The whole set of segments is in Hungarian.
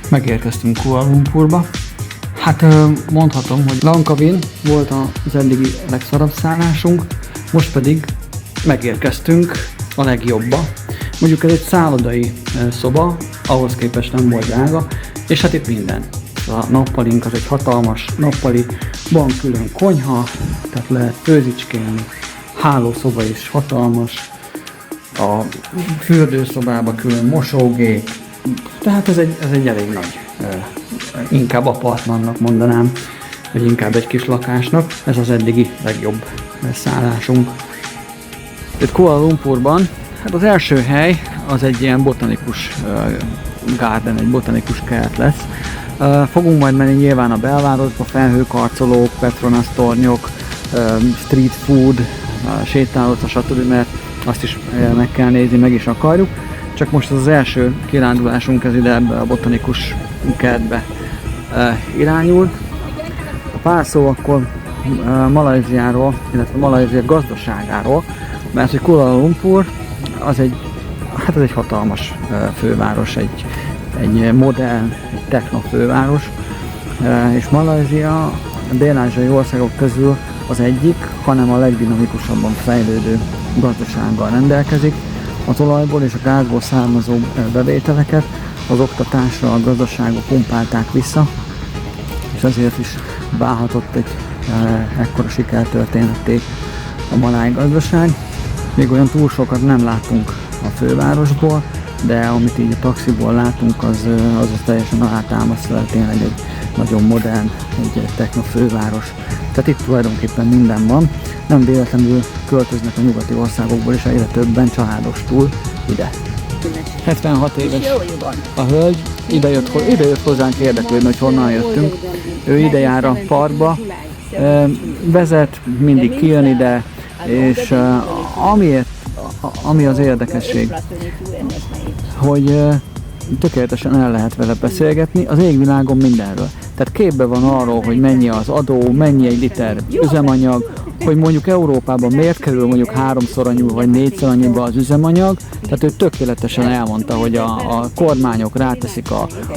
Megérkeztünk Kuala Lumpurba. Hát mondhatom, hogy Langkawi volt az eddigi legszarabb szállásunk, most pedig megérkeztünk a legjobbba. Mondjuk ez egy szállodai szoba, ahhoz képest nem volt drága, és hát itt minden. A nappalink az egy hatalmas nappali, van külön konyha, tehát lehet főzicskélni, hálószoba is hatalmas, a fürdőszobában külön mosógép, tehát ez egy elég nagy, inkább apartmannak mondanám, vagy inkább egy kis lakásnak. Ez az eddigi legjobb szállásunk. Itt Kuala Lumpurban, hát az első hely az egy ilyen botanikus garden, egy botanikus kert lesz. Fogunk majd menni nyilván a belvárosba, felhőkarcolók, Petronas tornyok, street food, sétálóca, stb. Mert azt is meg kell nézni, meg is akarjuk. Csak most az első kirándulásunk ez ide ebbe a botanikus kertbe irányult. A pár szó akkor Malajziáról, illetve Malajzia gazdaságáról, mert hogy Kuala Lumpur az egy hatalmas főváros, egy modern, egy techno főváros, és Malajzia a dél-ázsiai országok közül az egyik, hanem a legdinamikusabban fejlődő gazdasággal rendelkezik. Az olajból és a gázból származó bevételeket az oktatásra, a gazdaságba pumpálták vissza, és ezért is válhatott egy ekkora sikertörténetté a maláj gazdaság. Még olyan túl sokat nem látunk a fővárosból, de amit így a taxiból látunk, az teljesen alátámasztja, tényleg egy nagyon modern, egy techno főváros. Tehát itt tulajdonképpen minden van. Nem véletlenül költöznek a nyugati országokból, és egyre többen családostul ide. 76 éves a hölgy, ide jött hozzánk érdeklődni, hogy honnan jöttünk. Ő ide jár a parkba, vezet, mindig kijön ide, és ami az érdekesség, hogy tökéletesen el lehet vele beszélgetni az égvilágon mindenről. Tehát képben van arról, hogy mennyi az adó, mennyi egy liter üzemanyag, hogy mondjuk Európában miért kerül mondjuk 3-szor annyi vagy 4-szer annyiba az üzemanyag. Tehát ő tökéletesen elmondta, hogy a kormányok ráteszik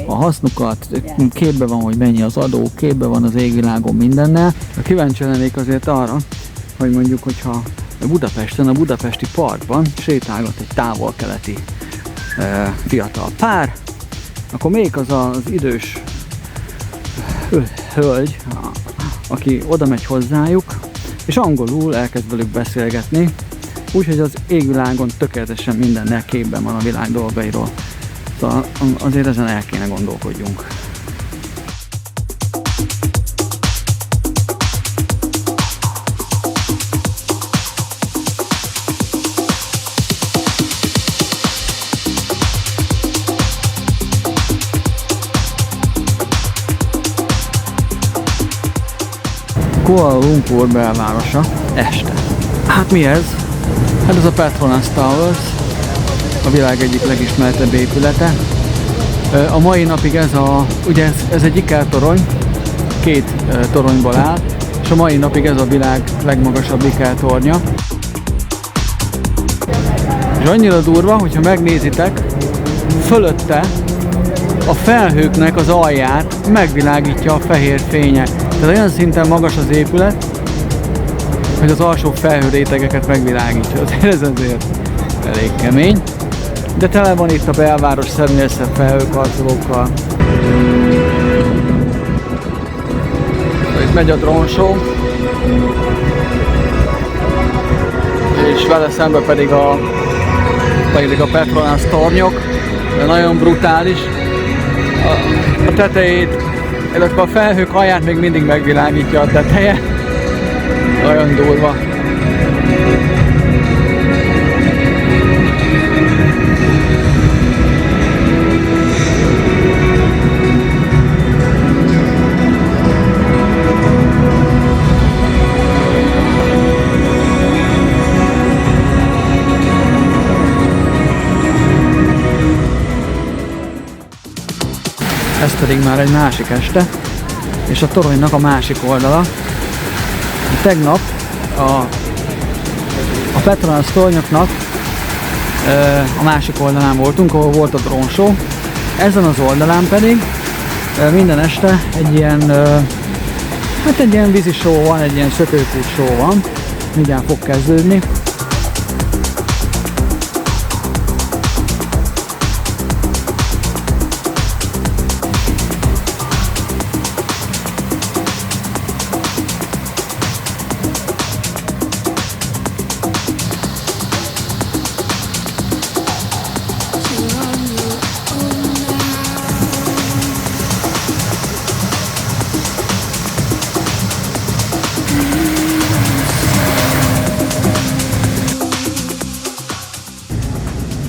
a hasznukat, képben van, hogy mennyi az adó, képben van az égvilágon mindennel. Kíváncsi lennék azért arra, hogy mondjuk, hogyha Budapesten, a budapesti parkban sétálgat egy távol-keleti fiatal pár, akkor még az idős hölgy, aki oda megy hozzájuk, és angolul elkezd velük beszélgetni, úgyhogy az égvilágon tökéletesen mindennel képben van a világ dolgairól. Szóval azért ezen el kéne gondolkodjunk. Kuala Lumpur belvárosa este. Hát mi ez? Hát ez a Petronas Towers, a világ egyik legismertebb épülete. A mai napig ugye ez egy ikertorony, 2 toronyból áll, és a mai napig ez a világ legmagasabb ikertornya. És annyira durva, hogyha megnézitek, fölötte a felhőknek az alját megvilágítja a fehér fénye. Tehát olyan szinten magas az épület, hogy az alsó felhőrétegeket megvilágítja. Ez azért elég kemény. De tele van itt a belváros szemlészebb felhőkarcolókkal. Itt megy a drone show, és vele szemben pedig a Petronas tornyok. De nagyon brutális. A tetejét, illetve a felhők alját még mindig megvilágítja a teteje. Nagyon durva. Ez pedig már egy másik este. és a toronynak a másik oldala. Tegnap a Petronas tornyoknak a másik oldalán voltunk, ahol volt a drone show. Ezen az oldalán pedig minden este egy ilyen vízi show van, egy ilyen szökőkút show van. Mindjárt fog kezdődni.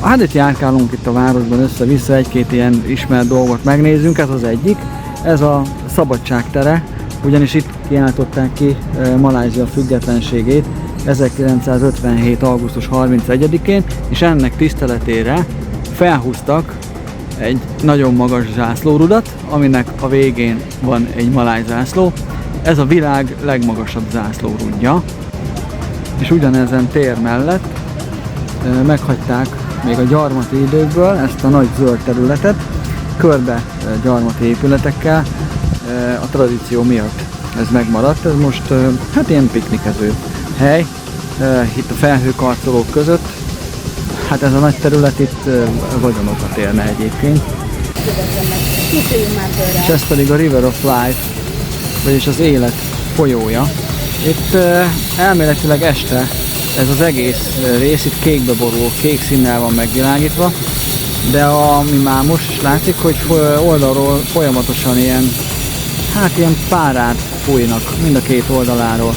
Hát itt járkálunk itt a városban össze-vissza, egy-két ilyen ismert dolgot megnézzünk, ez az egyik. Ez a Szabadság tere, ugyanis itt kiáltották ki Malázsia függetlenségét 1957. augusztus 31-én, és ennek tiszteletére felhúztak egy nagyon magas zászlórudat, aminek a végén van egy maláj zászló. Ez a világ legmagasabb zászlórudja, és ugyanezen tér mellett meghagyták még a gyarmati időkből ezt a nagy zöld területet, körbe gyarmati épületekkel, a tradíció miatt ez megmaradt. Ez most hát ilyen piknikező hely, itt a felhőkarcolók között. Hát ez a nagy terület itt vagyonokat érne egyébként. És ez pedig a River of Life, vagyis az élet folyója. Itt elméletileg este ez az egész rész itt kékbe borul, kék színnel van megvilágítva, de ami már most is látszik, hogy oldalról folyamatosan ilyen párák fújnak mind a két oldaláról.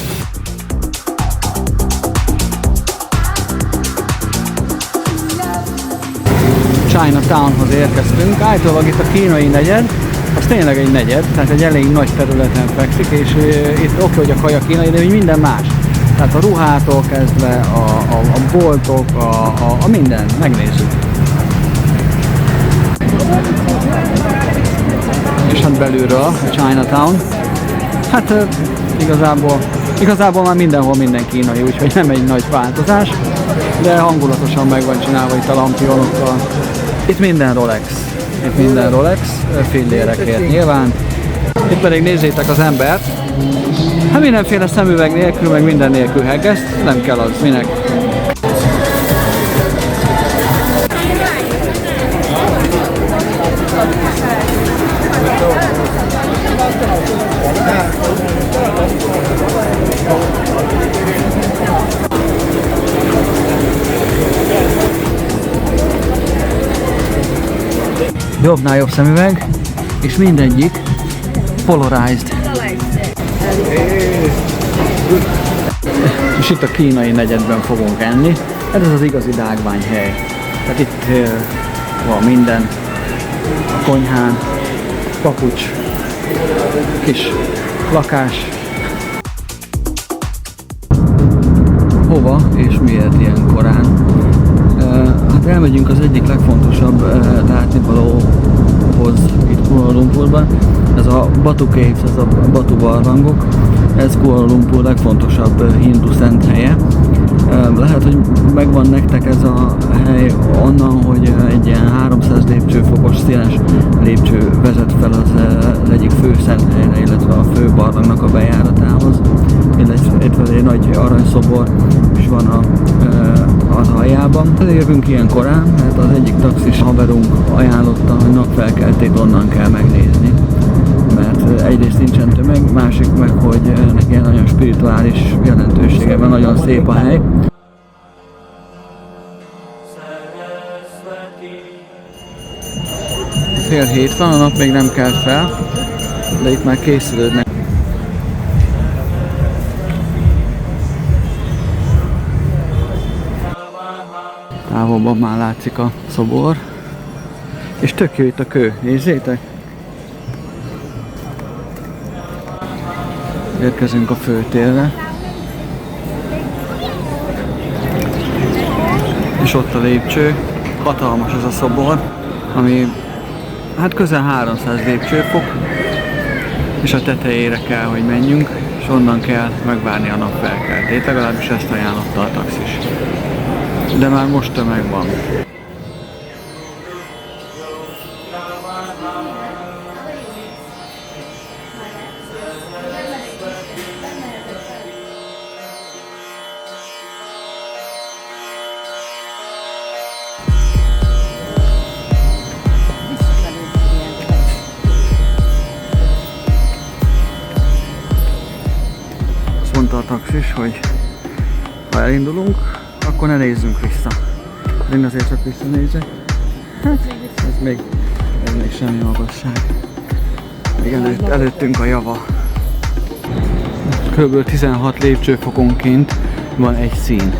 Chinatownhoz érkeztünk, általában itt a kínai negyed, az tényleg egy negyed, tehát egy elég nagy területen fekszik, és itt oké, hogy a kaja kínai, de minden más. Tehát a ruhától kezdve, a boltok, a minden, megnézzük. És hát belülről a Chinatown. Hát igazából már mindenhol minden kínai, úgyhogy nem egy nagy változás, de hangulatosan meg van csinálva itt a lampionokkal. Itt minden Rolex, fillérekért nyilván. Itt pedig nézzétek az embert. Hát mindenféle szemüveg nélkül, meg minden nélkül heggeszt, nem kell az, minek. Jobbnál jobb szemüveg, és mindegyik polarized. És itt a kínai negyedben fogunk enni. Ez az igazi dágványhely. Tehát itt van minden. A konyhán, papucs, kis lakás. Hova és miért ilyen korán? Hát elmegyünk az egyik legfontosabb látnivalóhoz itt Kuala Lumpurban. Ez a Batu Caves, ez a Batu barlangok. Ez Kuala Lumpur legfontosabb hindu szent helye. Lehet, hogy megvan nektek ez a hely onnan, hogy egy ilyen 300 lépcsőfokos széles lépcső vezet fel az egyik fő szent helyre, illetve a fő barlangnak a bejáratához. Illetve egy nagy aranyszobor is van az aljában. Jövünk ilyen korán, mert az egyik taxis haverunk ajánlotta, hogy napfelkeltét onnan kell megnézni. Mert egyrészt nincsen tömeg, másik meg, hogy ennek ilyen nagyon spirituális jelentősége van, nagyon szép a hely. Fél hét van, a nap még nem kelt fel, de itt már készülődnek. Távolban már látszik a szobor, és tök jó itt a kő, nézzétek! Érkezünk a főtérre. És ott a lépcső. Hatalmas ez a szobor, ami hát közel 300 lépcsőfok. és a tetejére kell, hogy menjünk, és onnan kell megvárni a napfelkeltét, legalábbis ezt ajánlotta a taxis. De már most tömeg van. Mondta a taxis, hogy ha elindulunk, akkor ne nézzünk vissza. De én azért csak visszanézek. Ez még semmi magasság. Még előttünk a java. Kb. 16 lépcsőfokonként van egy szín.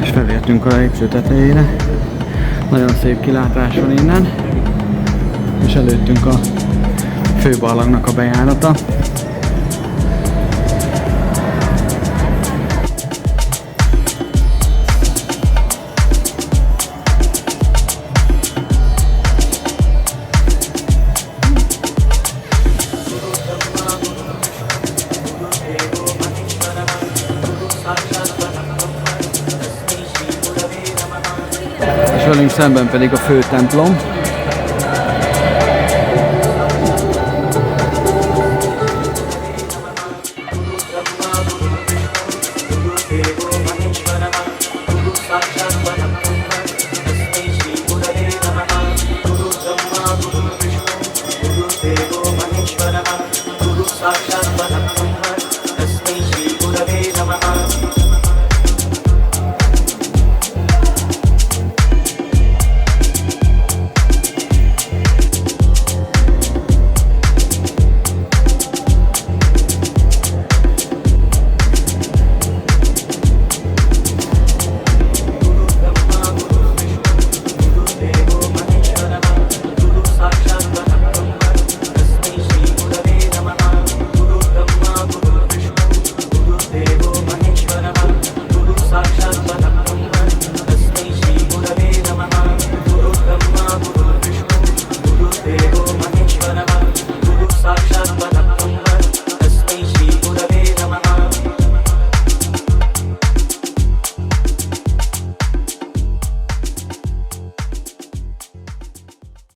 És felértünk a lépcső tetejére. Nagyon szép kilátás van innen. És előttünk a főbarlangnak a bejárata. És velünk szemben pedig a fő templom.